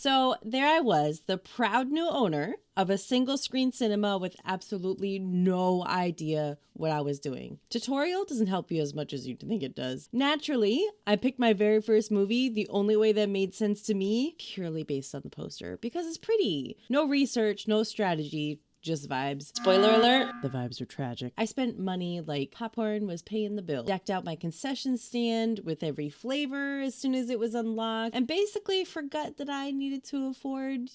So there I was, the proud new owner of a single screen cinema with absolutely no idea what I was doing. Tutorial doesn't help you as much as you think it does. Naturally, I picked my very first movie the only way that made sense to me, purely based on the poster, because it's pretty. No research, no strategy, just vibes. Spoiler alert, the vibes are tragic. I spent money like popcorn was paying the bill. Decked out my concession stand with every flavor as soon as it was unlocked, and basically forgot that I needed to afford,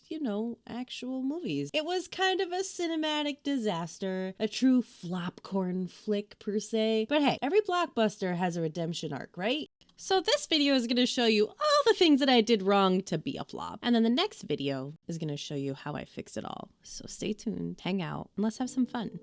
actual movies. It was kind of a cinematic disaster, a true flopcorn flick per se. But hey, every blockbuster has a redemption arc, right? So this video is going to show you all the things that I did wrong to be a flop. And then the next video is going to show you how I fix it all. So stay tuned, hang out, and let's have some fun.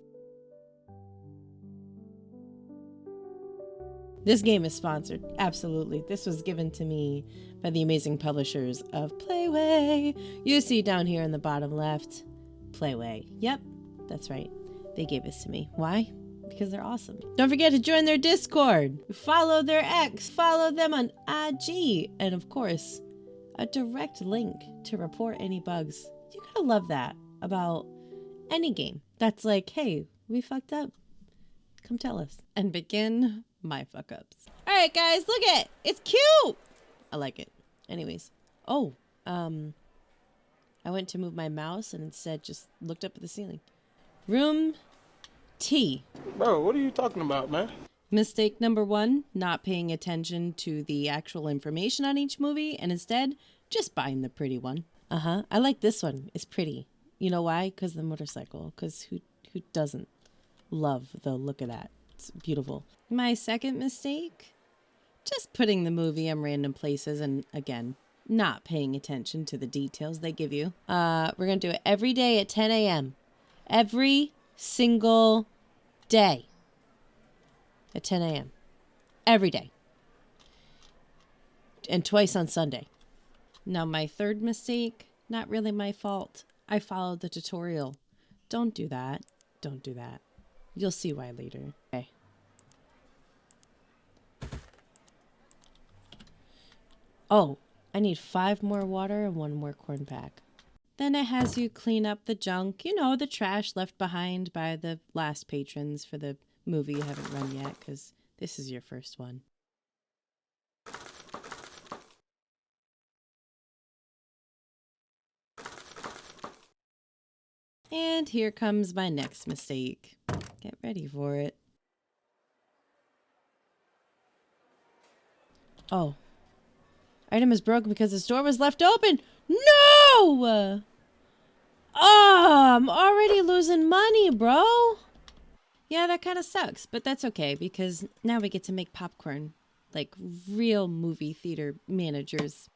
This game is sponsored. Absolutely. This was given to me by the amazing publishers of Playway. You see down here in the bottom left, Playway. Yep, that's right. They gave this to me. Why? Because they're awesome. Don't forget to join their Discord, follow their X, follow them on IG, and of course, a direct link to report any bugs. You gotta love that about any game. That's like, hey, we fucked up. Come tell us. And begin my fuck ups. All right, guys, look at it. It's cute. I like it. Anyways. Oh, I went to move my mouse and instead just looked up at the ceiling. Room T. Bro, what are you talking about, man? Mistake number 1, not paying attention to the actual information on each movie and instead just buying the pretty one. I like this one. It's pretty. You know why? Because the motorcycle. Because who doesn't love the look of that? It's beautiful. My second mistake? Just putting the movie in random places and, again, not paying attention to the details they give you. We're going to do it every day at 10 a.m. Every single day at 10 a.m. Every day. And twice on Sunday. Now, my third mistake, not really my fault. I followed the tutorial. Don't do that. Don't do that. You'll see why later. Okay. Oh, I need 5 more water and 1 more corn pack. Then it has you clean up the junk, the trash left behind by the last patrons for the movie you haven't run yet, because this is your first one. And here comes my next mistake. Get ready for it. Oh. Item is broken because the store was left open. No! Oh, I'm already losing money, bro. Yeah, that kind of sucks, but that's okay because now we get to make popcorn like real movie theater managers.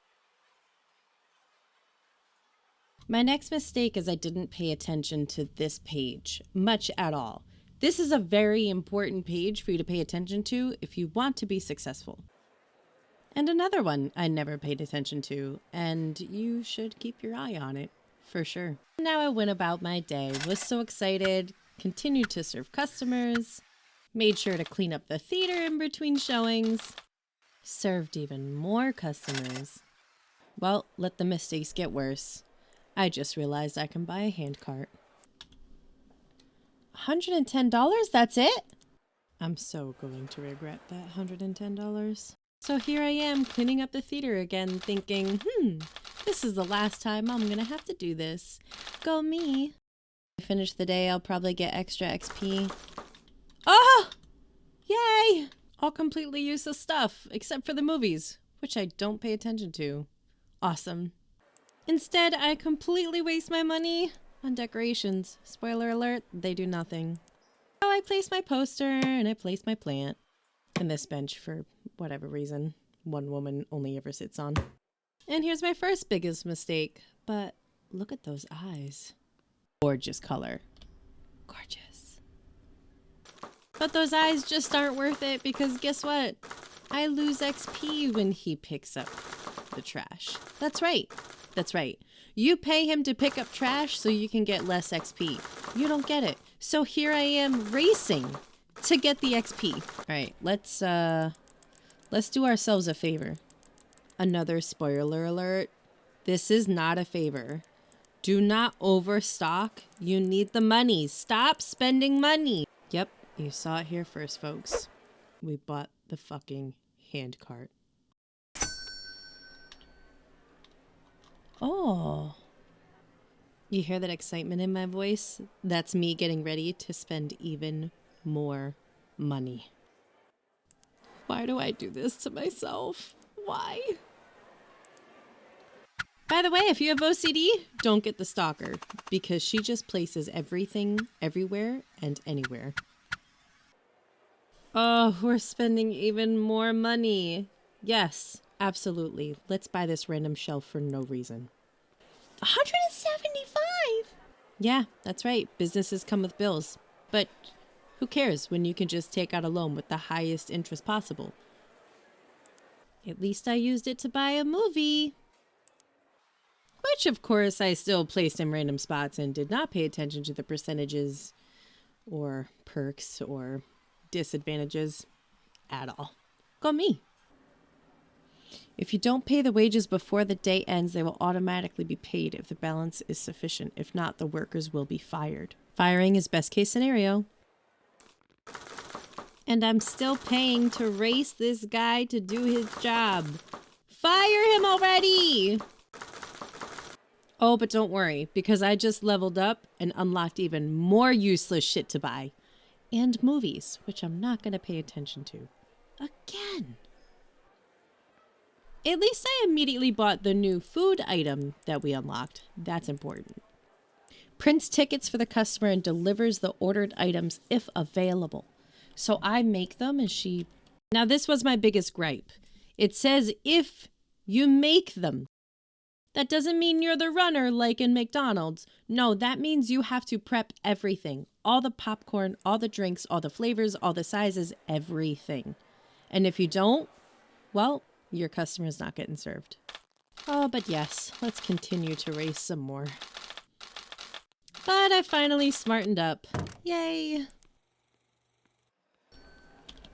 My next mistake is I didn't pay attention to this page much at all. This is a very important page for you to pay attention to if you want to be successful. And another one I never paid attention to, and you should keep your eye on it, for sure. Now I went about my day, was so excited, continued to serve customers, made sure to clean up the theater in between showings, served even more customers. Well, let the mistakes get worse. I just realized I can buy a hand cart. $110? That's it? I'm so going to regret that $110. So here I am cleaning up the theater again, thinking, this is the last time I'm gonna have to do this. Go me. I finish the day, I'll probably get extra XP. Oh! Yay! All completely useless stuff, except for the movies, which I don't pay attention to. Awesome. Instead, I completely waste my money on decorations. Spoiler alert, they do nothing. So I place my poster and I place my plant. And this bench for whatever reason one woman only ever sits on. And here's my first biggest mistake. But look at those eyes. Gorgeous color. Gorgeous. But those eyes just aren't worth it because guess what? I lose XP when he picks up the trash. That's right. That's right. You pay him to pick up trash so you can get less XP. You don't get it. So here I am racing to get the XP. All right, let's do ourselves a favor. Another spoiler alert. This is not a favor. Do not overstock. You need the money. Stop spending money. Yep, you saw it here first, folks. We bought the fucking hand cart. Oh. You hear that excitement in my voice? That's me getting ready to spend even more money. Why do I do this to myself? Why? By the way, if you have OCD, don't get the stalker, because she just places everything everywhere and anywhere. Oh, we're spending even more money. Yes, absolutely. Let's buy this random shelf for no reason. 175? Yeah, that's right. Businesses come with bills. But who cares when you can just take out a loan with the highest interest possible? At least I used it to buy a movie. Which, of course, I still placed in random spots and did not pay attention to the percentages or perks or disadvantages at all. Go me. If you don't pay the wages before the day ends, they will automatically be paid if the balance is sufficient. If not, the workers will be fired. Firing is best case scenario. And I'm still paying to race this guy to do his job. Fire him already! Oh, but don't worry, because I just leveled up and unlocked even more useless shit to buy. And movies, which I'm not going to pay attention to. Again. At least I immediately bought the new food item that we unlocked. That's important. Prints tickets for the customer and delivers the ordered items if available. So I make them and she... Now this was my biggest gripe. It says if you make them. That doesn't mean you're the runner like in McDonald's. No, that means you have to prep everything. All the popcorn, all the drinks, all the flavors, all the sizes, everything. And if you don't, well, your customer's not getting served. Oh, but yes, let's continue to race some more. But I finally smartened up. Yay.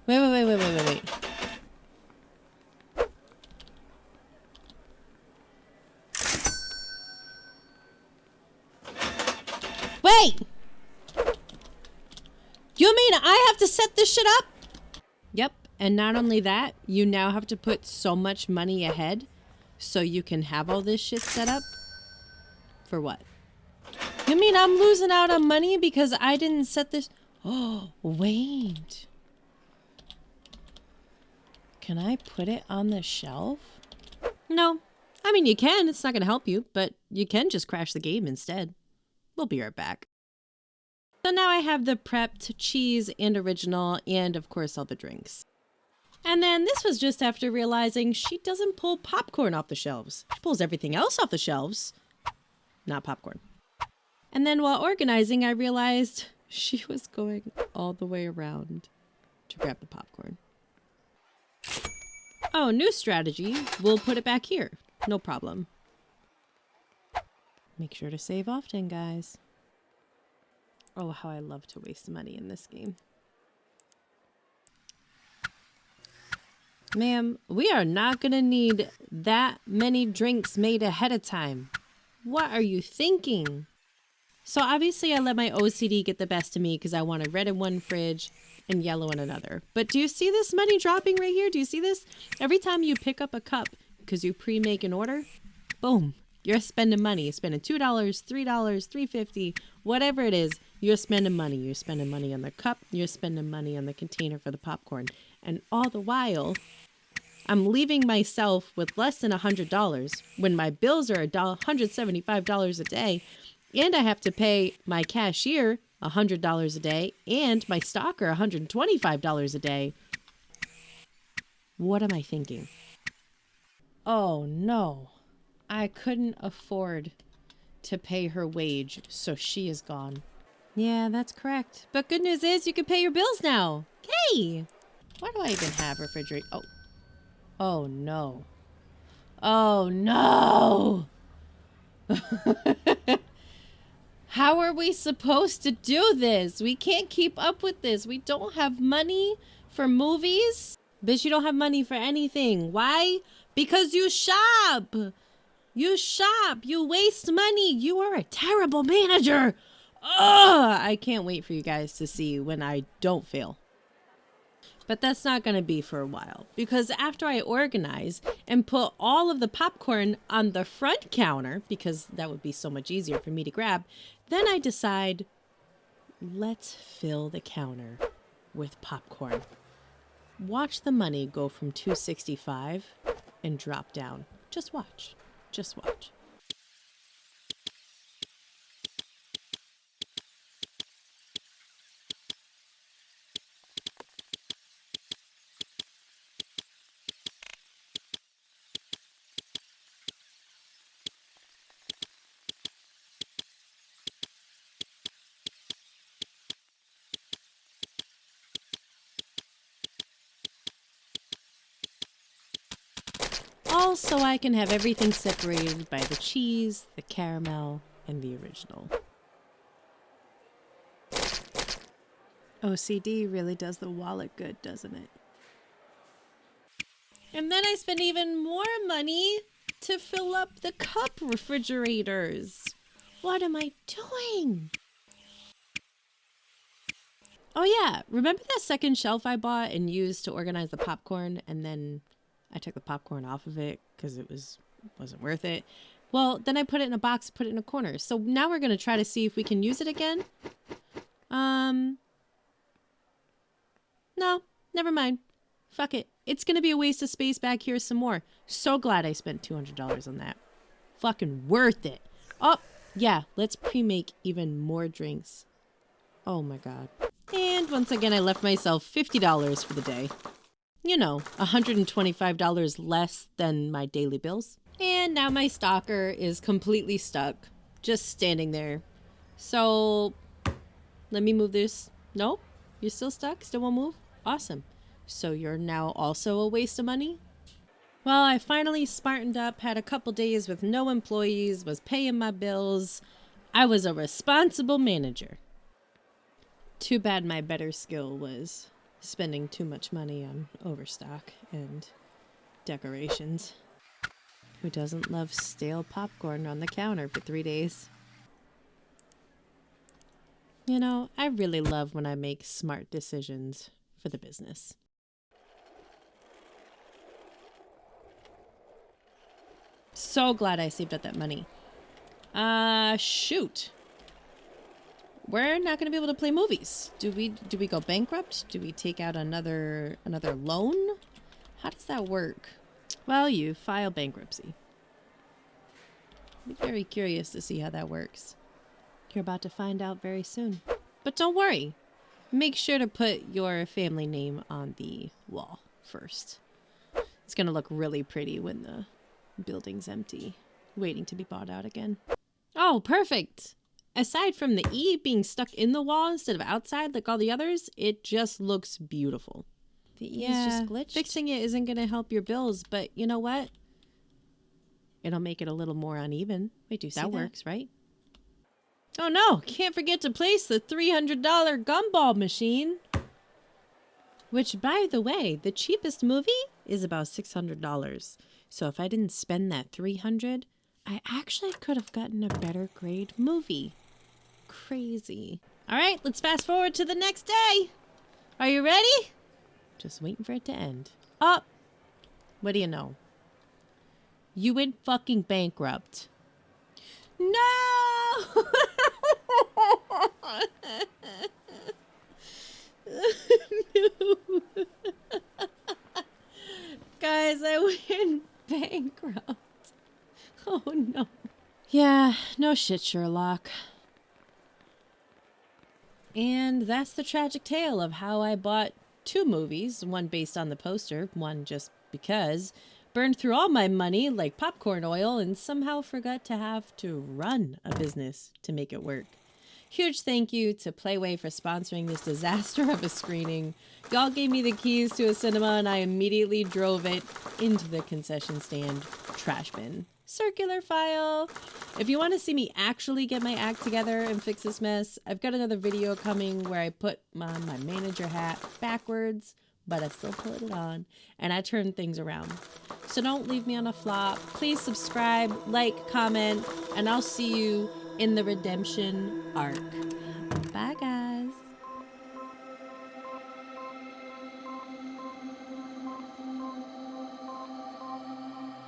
Wait. Wait! You mean I have to set this shit up? Yep, and not only that, you now have to put so much money ahead so you can have all this shit set up? For what? You mean I'm losing out on money because I didn't set this? Oh, wait. Can I put it on the shelf? No. I mean, you can. It's not going to help you, but you can just crash the game instead. We'll be right back. So now I have the prepped cheese and original and, of course, all the drinks. And then this was just after realizing she doesn't pull popcorn off the shelves. She pulls everything else off the shelves, not popcorn. And then while organizing, I realized she was going all the way around to grab the popcorn. Oh, new strategy. We'll put it back here. No problem. Make sure to save often, guys. Oh, how I love to waste money in this game. Ma'am, we are not gonna need that many drinks made ahead of time. What are you thinking? So obviously I let my OCD get the best of me because I wanted red in one fridge and yellow in another. But do you see this money dropping right here? Do you see this? Every time you pick up a cup because you pre-make an order, boom, you're spending money. You're spending $2, $3, $3.50, whatever it is, you're spending money. You're spending money on the cup. You're spending money on the container for the popcorn. And all the while, I'm leaving myself with less than $100 when my bills are $175 a day. And I have to pay my cashier $100 a day and my stalker $125 a day. What am I thinking? Oh no, I couldn't afford to pay her wage, so she is gone. Yeah, that's correct. But good news is you can pay your bills now. Hey, why do I even have refrigerator? Oh no. Oh no. How are we supposed to do this? We can't keep up with this. We don't have money for movies. Bitch, you don't have money for anything. Why? Because you shop. You shop, you waste money, you are a terrible manager. Ugh, I can't wait for you guys to see when I don't fail. But that's not going to be for a while, because after I organize and put all of the popcorn on the front counter, because that would be so much easier for me to grab, then I decide, let's fill the counter with popcorn. Watch the money go from $2.65 and drop down. Just watch. Just watch. All so I can have everything separated by the cheese, the caramel, and the original. OCD really does the wallet good, doesn't it? And then I spend even more money to fill up the cup refrigerators. What am I doing? Oh yeah, remember that second shelf I bought and used to organize the popcorn, and then I took the popcorn off of it because it wasn't worth it? Well, then I put it in a box, put it in a corner. So now we're going to try to see if we can use it again. No, never mind. Fuck it. It's going to be a waste of space back here some more. So glad I spent $200 on that. Fucking worth it. Oh, yeah, let's pre-make even more drinks. Oh my God. And once again, I left myself $50 for the day. You know, $125 less than my daily bills. And now my stalker is completely stuck, just standing there. So, let me move this. Nope, you're still stuck? Still won't move? Awesome. So you're now also a waste of money? Well, I finally smartened up, had a couple days with no employees, was paying my bills. I was a responsible manager. Too bad my better skill was spending too much money on overstock and decorations. Who doesn't love stale popcorn on the counter for 3 days? You know, I really love when I make smart decisions for the business. So glad I saved up that money. Shoot. We're not going to be able to play movies. Do we go bankrupt? Do we take out another loan? How does that work? Well, you file bankruptcy. I'm very curious to see how that works. You're about to find out very soon. But don't worry. Make sure to put your family name on the wall first. It's going to look really pretty when the building's empty, waiting to be bought out again. Oh, perfect. Aside from the E being stuck in the wall instead of outside like all the others, it just looks beautiful. The E is just glitched. Fixing it isn't going to help your bills, but you know what? It'll make it a little more uneven. Wait, do you see that? That works, right? Oh no, can't forget to place the $300 gumball machine. Which, by the way, the cheapest movie is about $600. So if I didn't spend that $300, I actually could have gotten a better grade movie. Crazy. All right, let's fast forward to the next day. Are you ready? Just waiting for it to end. Oh, what do you know? You went fucking bankrupt. No! No. Guys, I went bankrupt. Oh no. Yeah, no shit, Sherlock. And that's the tragic tale of how I bought 2 movies, one based on the poster, one just because, burned through all my money like popcorn oil, and somehow forgot to have to run a business to make it work. Huge thank you to Playway for sponsoring this disaster of a screening. Y'all gave me the keys to a cinema and I immediately drove it into the concession stand trash bin. Circular file. If you want to see me actually get my act together and fix this mess, I've got another video coming where I put my manager hat backwards, but I still put it on and I turn things around. So don't leave me on a flop. Please subscribe, like, comment, and I'll see you in the redemption arc. Bye, guys.